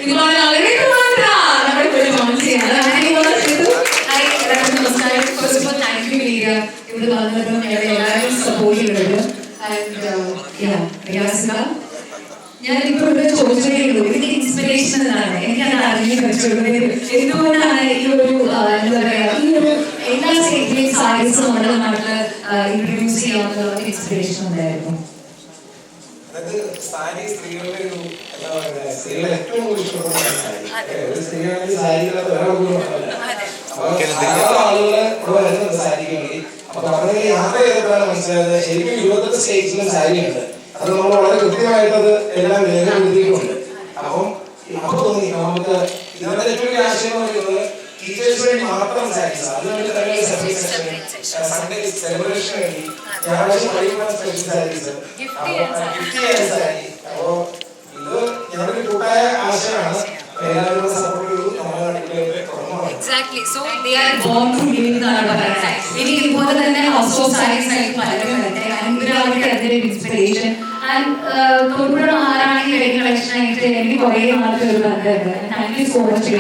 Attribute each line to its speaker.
Speaker 1: ഇതുപോലെ ആളുകൾ നമ്മുടെ ലോഞ്ച് ചെയ്യുന്നത്. നമസ്കാരം. First of all thank you media, ഇവിടെ വന്നതും എല്ലാവരും സപ്പോർട്ട് ചെയ്യുന്നതും. ഞാനിപ്പോ ഇവിടെ ചോദിച്ചതേ ഉള്ളൂ, ഇതിന്റെ ഇൻസ്പിറേഷൻ എന്താണ്? എനിക്കത് അറിയാൻ പറ്റുള്ളൂ. എന്തുകൊണ്ടാണ് ഈ ഒരു എന്താ പറയാ, ഈ ഒരു എല്ലാ സ്റ്റേറ്റിലെയും സാരീസ് നമ്മുടെ നാട്ടില് ഇൻട്രൊഡ്യൂസ് ചെയ്യാനുള്ള ഇൻസ്പിറേഷൻ ഉണ്ടായിരുന്നു?
Speaker 2: സാരി സ്ത്രീകളുടെ ഒരു എന്താ പറയുക, സ്ത്രീകൾ ഏറ്റവും കൂടുതൽ ഇഷ്ടപ്പെടുന്ന സ്ത്രീകളുടെ സാരികളൊക്കെ ആളുകള് ഇവിടെ വരുന്നുണ്ട് സാരിക്ക് വേണ്ടി. അപ്പൊ അങ്ങനെ യാത്ര ചെയ്തപ്പോഴാണ് മനസ്സിലായത് ശരിക്കും 28 സ്റ്റേറ്റ്സിലും സാരിയുണ്ട്. അത് നമ്മൾ വളരെ കൃത്യമായിട്ട് അത് എല്ലാം രേഖപ്പെടുത്തിയിട്ടുണ്ട്. അപ്പൊ തോന്നി നമുക്ക് ഇതിന്റെ ഏറ്റവും വലിയ ആശയം എന്ന് പറയുന്നത് ടീച്ചേഴ്സ് വേണ്ടി മാത്രം സാരീസ്, അതിനുവേണ്ടി തന്നെ സൺഡേ സെലിബ്രേഷൻ വേണ്ടി ഞായറാഴ്ച പഠിക്കുന്ന സ്പെഷ്യൽ സാരീസ്, ഗിഫ്റ്റ് ചെയ്യാൻ സാരി. അപ്പോ ഇത് ഞങ്ങളുടെ കൂട്ടായ ആശയമാണ്. എല്ലാവരും സപ്പോർട്ട് ചെയ്തു. നമ്മുടെ നാട്ടിലേക്ക്
Speaker 1: ഇനി ഇതുപോലെ തന്നെ ഹൗസ് ഓഫ് സാരീസ് പലരും ഇൻസ്പിറേഷൻ. തൊടുപുഴ മഹാറാണി വെഡിങ് കളക്ഷൻ ആയിട്ട് എനിക്ക് കുറേ നാളത്തെ ഒരു ബന്ധമുണ്ട്. Thank you so much.